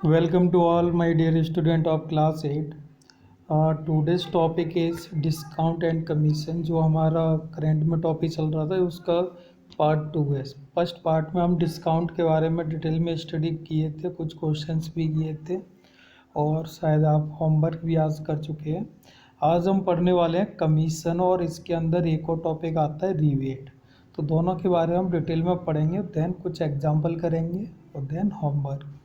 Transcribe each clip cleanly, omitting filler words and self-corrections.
Welcome to all my dear student of class 8. Today's topic is discount and commission। जो हमारा current में topic चल रहा था उसका पार्ट 2 है। फर्स्ट पार्ट में हम डिस्काउंट के बारे में डिटेल में स्टडी किए थे, कुछ क्वेश्चंस भी किए थे और शायद आप होमवर्क भी आज कर चुके हैं। आज हम पढ़ने वाले हैं कमीशन और इसके अंदर एक और टॉपिक आता है रिवेट। तो दोनों के बारे में हम डिटेल में पढ़ेंगे, देन कुछ एग्जाम्पल करेंगे और देन होमवर्क।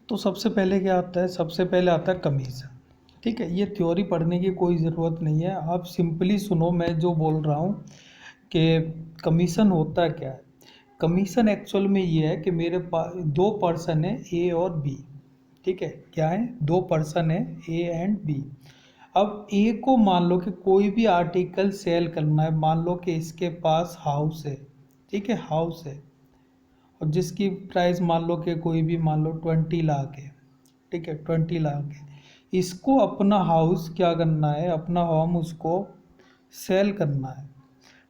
तो सबसे पहले क्या आता है? सबसे पहले आता है कमीशन। ठीक है, ये थ्योरी पढ़ने की कोई ज़रूरत नहीं है, आप सिंपली सुनो मैं जो बोल रहा हूँ कि कमीशन होता क्या है। कमीशन एक्चुअल में ये है कि मेरे पास दो पर्सन है, ए और बी। ठीक है, क्या है? दो पर्सन है, ए एंड बी। अब ए को मान लो कि कोई भी आर्टिकल सेल करना है, मान लो कि इसके पास हाउस है। ठीक है, हाउस है और जिसकी प्राइस मान लो कि कोई भी मान लो 20 लाख है। ठीक है, 20 लाख है। इसको अपना हाउस क्या करना है, अपना होम उसको सेल करना है,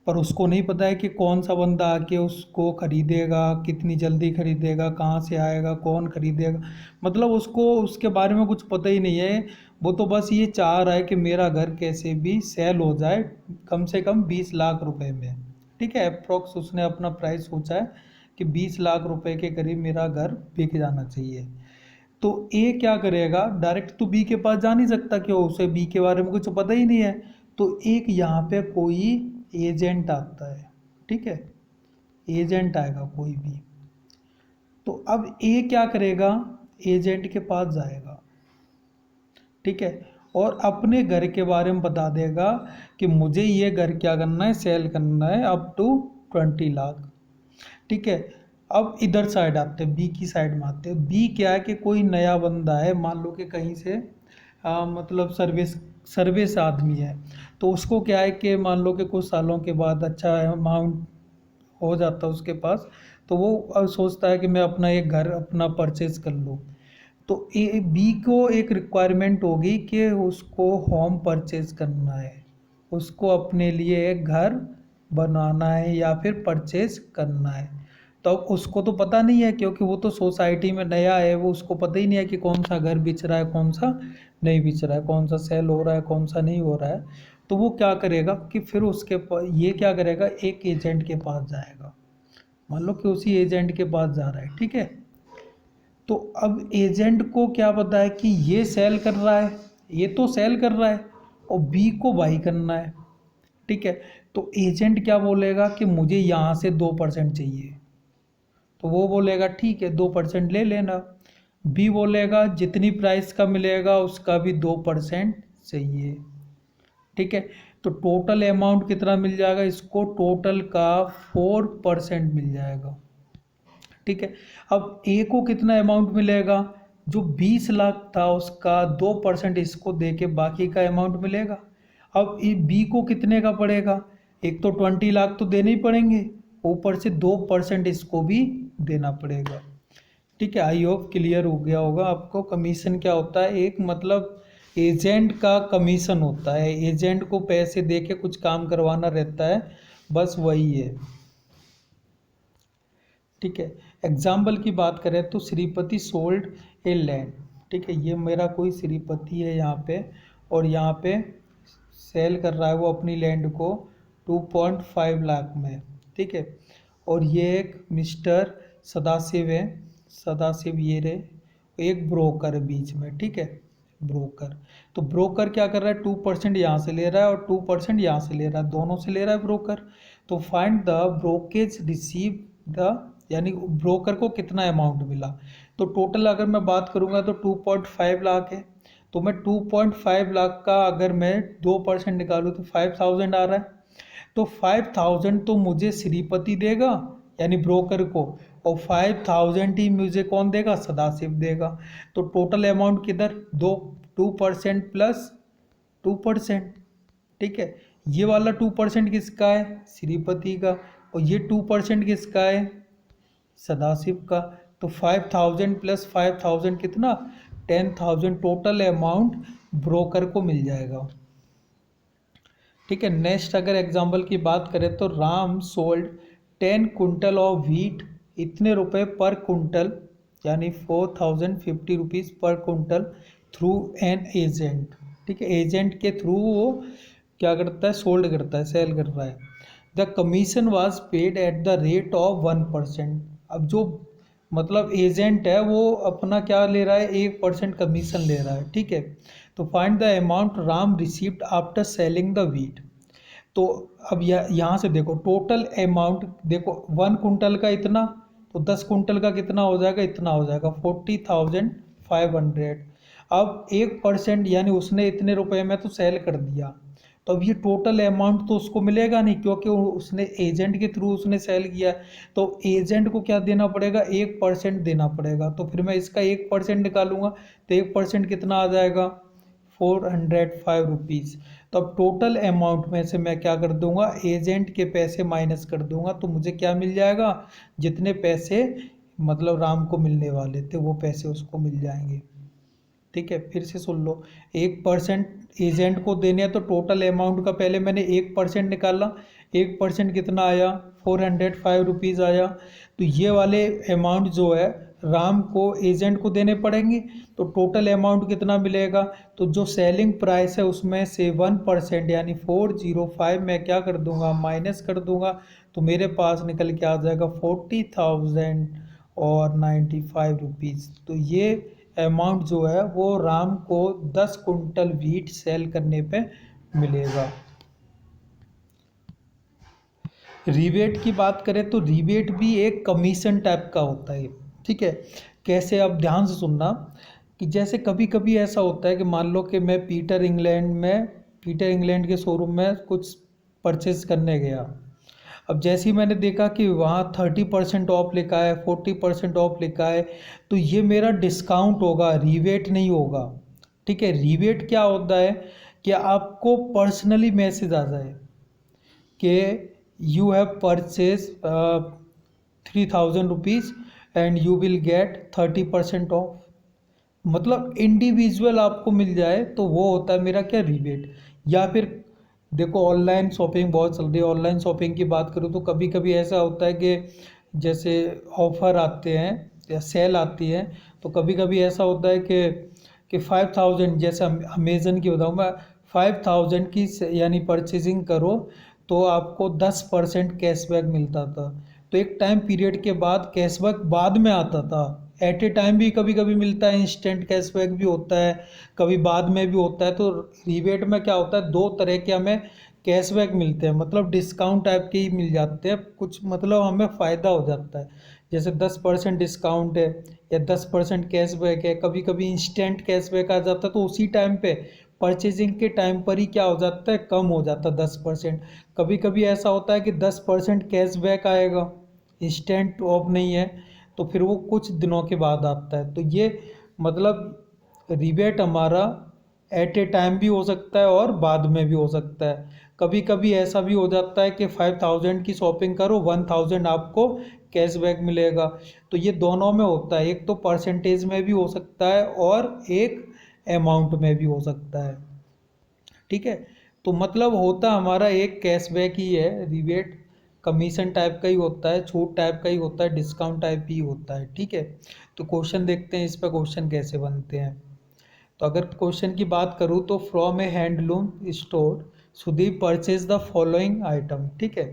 पर उसको नहीं पता है कि कौन सा बंदा आके उसको खरीदेगा, कितनी जल्दी खरीदेगा, कहाँ से आएगा, कौन खरीदेगा। मतलब उसको उसके बारे में कुछ पता ही नहीं है। वो तो बस ये चाह रहा है कि मेरा घर कैसे भी सेल हो जाए, कम से कम 20 लाख रुपए में। ठीक है, अप्रोक्स उसने अपना प्राइस सोचा है कि 20 लाख रुपए के करीब मेरा घर बिक जाना चाहिए। तो ए क्या करेगा, डायरेक्ट तो बी के पास जा नहीं सकता, क्यों? उसे बी के बारे में कुछ पता ही नहीं है। तो एक यहाँ पे कोई एजेंट आता है। ठीक है, एजेंट आएगा कोई भी। तो अब ए क्या करेगा, एजेंट के पास जाएगा। ठीक है, और अपने घर के बारे में बता देगा कि मुझे ये घर क्या करना है, सेल करना है अप टू 20 लाख। ठीक है, अब इधर साइड आते हैं, बी की साइड में आते हैं। बी क्या है कि कोई नया बंदा है, मान लो कि कहीं से मतलब सर्विस सर्विस आदमी है। तो उसको क्या है कि मान लो कि कुछ सालों के बाद अच्छा अमाउंट हो जाता है उसके पास, तो वो अब सोचता है कि मैं अपना एक घर अपना परचेज कर लूँ। तो ए बी को एक रिक्वायरमेंट होगी कि उसको होम परचेज करना है, उसको अपने लिए एक घर बनाना है या फिर परचेज करना है। तो अब उसको तो पता नहीं है, क्योंकि वो तो सोसाइटी में नया है, वो उसको पता ही नहीं है कि कौन सा घर बिच रहा है, कौन सा नहीं बिच रहा है, कौन सा सेल हो रहा है, कौन सा नहीं हो रहा है। तो वो क्या करेगा कि फिर ये क्या करेगा, एक एजेंट के पास जाएगा। मान लो कि उसी एजेंट के पास जा रहा है। ठीक है, तो अब एजेंट को क्या पता है कि ये सेल कर रहा है, ये तो सेल कर रहा है और बी को बाई करना है। ठीक है, तो एजेंट क्या बोलेगा कि मुझे यहाँ से 2% चाहिए। तो वो बोलेगा ठीक है 2% ले लेना। बी बोलेगा जितनी प्राइस का मिलेगा उसका भी 2% चाहिए। ठीक है, तो टोटल अमाउंट कितना मिल जाएगा इसको, टोटल का 4% मिल जाएगा। ठीक है, अब ए को कितना अमाउंट मिलेगा, जो 20 लाख था उसका 2% इसको दे के बाकी का अमाउंट मिलेगा। अब बी को कितने का पड़ेगा, एक तो 20 लाख तो देने ही पड़ेंगे, ऊपर से 2% इसको भी देना पड़ेगा। ठीक है, आई होप क्लियर हो गया होगा आपको। कमीशन क्या होता है, एक मतलब एजेंट का कमीशन होता है, एजेंट को पैसे दे के कुछ काम करवाना रहता है, बस वही है। ठीक है, एग्जाम्पल की बात करें तो श्रीपति सोल्ड ए लैंड। ठीक है, ये मेरा कोई श्रीपति है यहाँ पे, और यहाँ पे सेल कर रहा है वो अपनी लैंड को 2.5 लाख में। ठीक है, और ये एक मिस्टर सदाशिव है, सदाशिव ये रहे, एक ब्रोकर है बीच में। ठीक है, ब्रोकर। तो ब्रोकर क्या कर रहा है, 2% यहाँ से ले रहा है और 2% यहाँ से ले रहा है, दोनों से ले रहा है ब्रोकर। तो find the brokerage receive the, यानी ब्रोकर को कितना अमाउंट मिला। तो टोटल अगर मैं बात करूंगा तो 2.5 लाख है। तो मैं 2.5 लाख का अगर मैं 2% निकालूँ तो 5,000 आ रहा है। तो 5,000 तो मुझे श्रीपति देगा यानी ब्रोकर को, और 5,000 ही मुझे कौन देगा, सदाशिव देगा। तो टोटल अमाउंट किधर, 2% प्लस 2%। ठीक है, ये वाला 2% किसका है, श्रीपति का, और ये 2% किसका है, सदाशिव का। तो 5,000 प्लस 5,000 कितना, 10,000 टोटल अमाउंट ब्रोकर को मिल जाएगा। ठीक है, नेक्स्ट अगर एग्जाम्पल की बात करें तो Ram sold 10 quintal of wheat इतने रुपए पर कुंटल, यानी 4050 पर कुंटल थ्रू एन एजेंट। ठीक है, एजेंट के थ्रू वो क्या करता है, सोल्ड करता है, सेल कर रहा है। The commission was paid at the rate of 1%। अब जो मतलब एजेंट है वो अपना क्या ले रहा है, 1% कमीशन ले रहा है। ठीक है, तो find the amount Ram received after selling the wheat. तो अब यहाँ से देखो टोटल अमाउंट, देखो 1 कुंटल का इतना, तो 10 कुंटल का कितना हो जाएगा, इतना हो जाएगा 40,500। अब 1% यानी उसने इतने रुपए में तो सेल कर दिया, तो अब ये टोटल अमाउंट तो उसको मिलेगा नहीं, क्योंकि उसने एजेंट के थ्रू उसने सेल किया। तो एजेंट को क्या देना पड़ेगा, 1% देना पड़ेगा। तो फिर मैं इसका 1% निकालूंगा, तो 1% कितना आ जाएगा, 405 रुपीज़। तो अब टोटल अमाउंट में से मैं क्या कर दूंगा, एजेंट के पैसे माइनस कर दूंगा, तो मुझे क्या मिल जाएगा, जितने पैसे मतलब राम को मिलने वाले थे वो पैसे उसको मिल जाएंगे। ठीक है, फिर से सुन लो, 1% एजेंट को देने हैं, तो टोटल अमाउंट का पहले मैंने 1% निकाला, 1% कितना आया, 405 रुपीज़ आया। तो ये वाले अमाउंट जो है राम को एजेंट को देने पड़ेंगे, तो टोटल अमाउंट कितना मिलेगा, तो जो सेलिंग प्राइस है उसमें से 1% यानी 405 मैं क्या कर दूंगा, माइनस कर दूंगा, तो मेरे पास निकल के आ जाएगा 40,095 रुपीज़। तो ये अमाउंट जो है वो राम को 10 कुंटल वीट सेल करने पे मिलेगा। रिबेट की बात करें तो रिबेट भी एक कमीशन टाइप का होता है। ठीक है, कैसे, आप ध्यान से सुनना, कि जैसे कभी कभी ऐसा होता है कि मान लो कि मैं पीटर इंग्लैंड के शोरूम में कुछ परचेज करने गया। अब जैसे ही मैंने देखा कि वहाँ 30% ऑफ लिखा है, 40% ऑफ लिखा है, तो ये मेरा डिस्काउंट होगा, रिबेट नहीं होगा। ठीक है, रिबेट क्या होता है कि आपको पर्सनली मैसेज आ जाए कि you have purchase 3000 rupees and you will get 30% of, मतलब इंडिविजुअल आपको मिल जाए, तो वो होता है मेरा क्या, रिबेट। या फिर देखो ऑनलाइन शॉपिंग बहुत चल रही है, ऑनलाइन शॉपिंग की बात करूँ तो कभी कभी ऐसा होता है कि जैसे ऑफर आते हैं या सेल आती है, तो कभी कभी ऐसा होता है कि 5000, जैसे अमेज़न की बताऊँ मैं, 5000 की यानी परचेजिंग करो तो आपको 10% कैशबैक मिलता था। तो एक टाइम पीरियड के बाद कैशबैक बाद में आता था, एट ए टाइम भी कभी कभी मिलता है, इंस्टेंट कैशबैक भी होता है, कभी बाद में भी होता है। तो रिबेट में क्या होता है, दो तरह के हमें कैशबैक मिलते हैं, मतलब डिस्काउंट टाइप के ही मिल जाते हैं कुछ, मतलब हमें फ़ायदा हो जाता है। जैसे 10% डिस्काउंट है या 10% कैशबैक है, कभी कभी इंस्टेंट कैशबैक आ जाता है, तो उसी टाइम पे परचेजिंग के टाइम पर ही क्या हो जाता है, कम हो जाता है 10%। कभी कभी ऐसा होता है कि 10% कैशबैक आएगा, इंस्टेंट ऑफ नहीं है, तो फिर वो कुछ दिनों के बाद आता है। तो ये मतलब रिबेट हमारा एट ए टाइम भी हो सकता है और बाद में भी हो सकता है। कभी कभी ऐसा भी हो जाता है कि 5000 की शॉपिंग करो, 1000 आपको कैशबैक मिलेगा। तो ये दोनों में होता है, एक तो परसेंटेज में भी हो सकता है और एक अमाउंट में भी हो सकता है। ठीक है, तो मतलब होता हमारा एक कैशबैक ही है, रिबेट कमीशन टाइप का ही होता है, छूट टाइप का ही होता है, डिस्काउंट टाइप ही होता है। ठीक है, तो क्वेश्चन देखते हैं इस पर क्वेश्चन कैसे बनते हैं। तो अगर क्वेश्चन की बात करूँ तो from A handloom store Sudhir purchase the following item. ठीक है,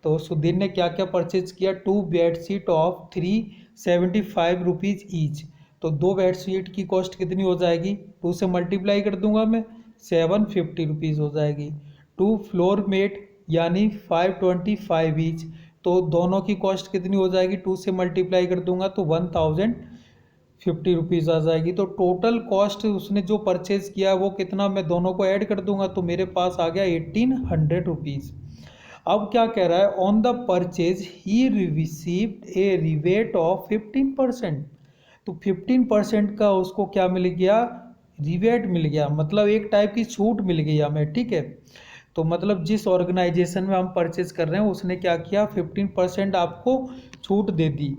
तो सुधीर ने क्या क्या परचेज किया, 2 बेडशीट ऑफ 375 रुपीज़ ईच। तो 2 बेडशीट की कॉस्ट कितनी हो जाएगी, 2 से मल्टीप्लाई कर दूंगा मैं, 750 रुपीज़ हो जाएगी। 2 फ्लोर मेट यानी 525 ईच, तो दोनों की कॉस्ट कितनी हो जाएगी, 2 से मल्टीप्लाई कर दूंगा तो 1050 रुपीज़ आ जाएगी। तो टोटल कॉस्ट उसने जो परचेज किया वो कितना, मैं दोनों को ऐड कर दूंगा तो मेरे पास आ गया 1800 रुपीज़। अब क्या कह रहा है, on the purchase he received a rebate of 15%। तो 15% का उसको क्या मिल गया, रिबेट मिल गया, मतलब एक टाइप की छूट मिल गई हमें। ठीक है, तो मतलब जिस ऑर्गेनाइजेशन में हम परचेज कर रहे हैं उसने क्या किया, 15% आपको छूट दे दी।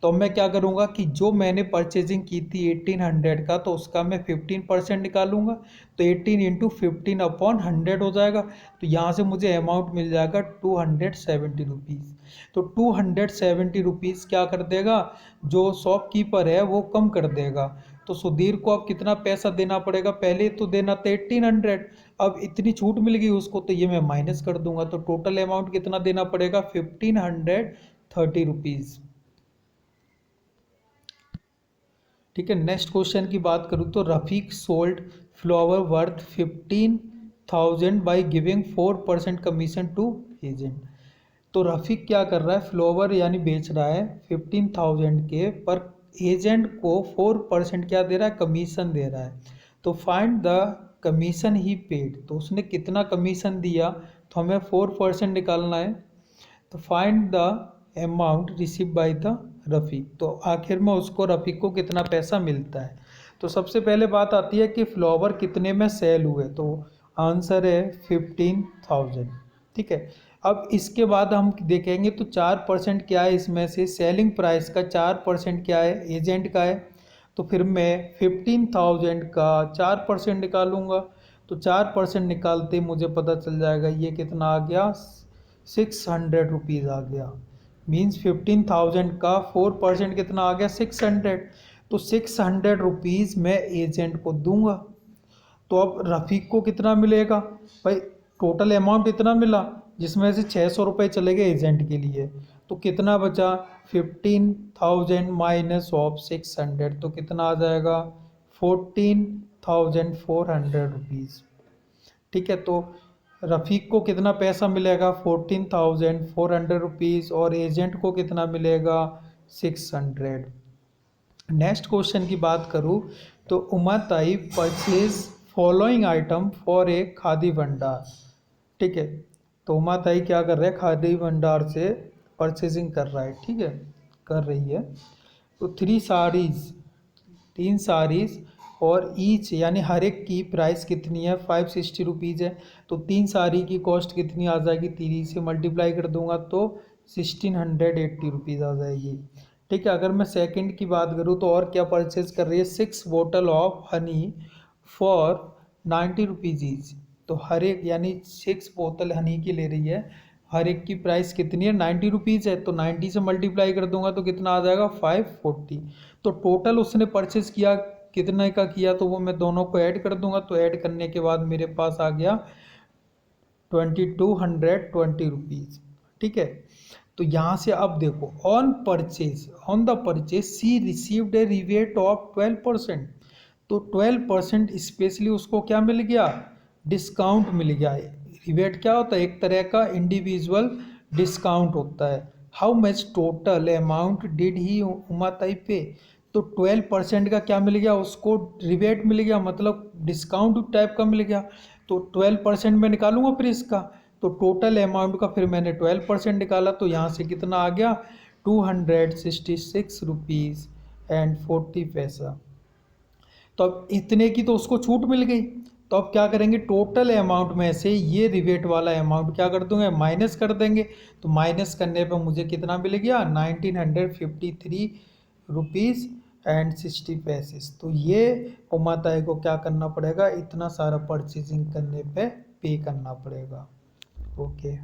तो मैं क्या करूँगा कि जो मैंने परचेजिंग की थी 1800 का, तो उसका मैं 15% निकालूंगा, तो 18 इंटू 15 अपॉन 100 हो जाएगा। तो यहाँ से मुझे अमाउंट मिल जाएगा 270 रुपीज़। तो 270 रुपीज़ क्या कर देगा, जो शॉपकीपर है वो कम कर देगा। तो सुधीर को अब कितना पैसा देना पड़ेगा, पहले तो देना था 1800, अब इतनी छूट मिल गई उसको तो ये मैं माइनस कर दूंगा, तो टोटल अमाउंट कितना देना पड़ेगा, 1530 रुपीज़। ठीक है, नेक्स्ट क्वेश्चन की बात करूँ तो Rafiq sold flower worth 15,000 by giving 4% commission to agent. तो रफीक क्या कर रहा है, फ्लावर यानी बेच रहा है 15,000 के, पर एजेंट को 4% क्या दे रहा है, कमीशन दे रहा है। तो find the commission he paid, तो उसने कितना कमीशन दिया, तो हमें 4% निकालना है। तो find the amount receive by the Rafiq, तो आखिर में उसको रफ़ीक को कितना पैसा मिलता है। तो सबसे पहले बात आती है कि फ्लावर कितने में सेल हुए, तो आंसर है 15,000। ठीक है, अब इसके बाद हम देखेंगे तो 4% क्या है, इसमें से सेलिंग प्राइस का 4% क्या है, एजेंट का है। तो फिर मैं 15,000 का 4% निकालूंगा, तो 4% निकालते ही मुझे पता चल जाएगा ये कितना आ गया, 600 रुपीज़ आ गया। मीन्स 15,000 का 4% कितना आ गया, 600। तो 600 रुपीज़ मैं एजेंट को दूंगा। तो अब रफ़ीक को कितना मिलेगा भाई, टोटल अमाउंट इतना मिला, जिसमें से 600 रुपये चले गए एजेंट के लिए, तो कितना बचा, 15,000 माइनस ऑफ 600, तो कितना आ जाएगा, 14,400 रुपीज़। ठीक है, तो रफ़ीक को कितना पैसा मिलेगा, 14,400 रुपीज़, और एजेंट को कितना मिलेगा, 600। नेक्स्ट क्वेश्चन की बात करूँ तो Umatai purchase following item for a Khadi Bhandar. ठीक है, तो उमाताई क्या कर रहे हैं, खादी भंडार से परचेजिंग कर रहा है, ठीक है, कर रही है। तो 3 साड़ीज़ और ईच यानी हर एक की प्राइस कितनी है, 560 रुपीज़ है। तो 3 साड़ी की कॉस्ट कितनी आ जाएगी, 3 से मल्टीप्लाई कर दूंगा तो 1680 रुपीज़ आ जाएगी। ठीक है, अगर मैं सेकंड की बात करूँ तो और क्या परचेज कर रही है, 6 बोतल of honey for 90 rupees each. तो हर एक यानी 6 बोतल हनी की ले रही है, हर एक की प्राइस कितनी है, 90 रुपीज़ है। तो 90 से मल्टीप्लाई कर दूंगा तो कितना आ जाएगा, 540। तो टोटल उसने परचेज किया कितने का किया, तो वो मैं दोनों को ऐड कर दूंगा, तो ऐड करने के बाद मेरे पास आ गया 2220 रुपीज़। ठीक है, तो यहाँ से अब देखो, on the purchase she received a rebate of 12%। तो 12% स्पेशली उसको क्या मिल गया, डिस्काउंट मिल गया है। रिबेट क्या होता है, एक तरह का इंडिविजुअल डिस्काउंट होता है। How much total amount did he Umatai pay, तो 12% का क्या मिल गया उसको, रिबेट मिल गया, मतलब डिस्काउंट टाइप का मिल गया। तो 12% में निकालूंगा फिर इसका, तो टोटल अमाउंट का फिर मैंने 12% निकाला, तो यहाँ से कितना आ गया, 266 रुपीज़ एंड 40 पैसा। तो अब इतने की तो उसको छूट मिल गई, तो अब क्या करेंगे, टोटल अमाउंट में से ये रिबेट वाला अमाउंट क्या कर दूंगे, माइनस कर देंगे। तो माइनस करने पर मुझे कितना मिल गया, 1953 रुपीज़ एंड 60 पैसे। तो ये उमाताई को क्या करना पड़ेगा, इतना सारा परचेजिंग करने पे पे करना पड़ेगा। ओके।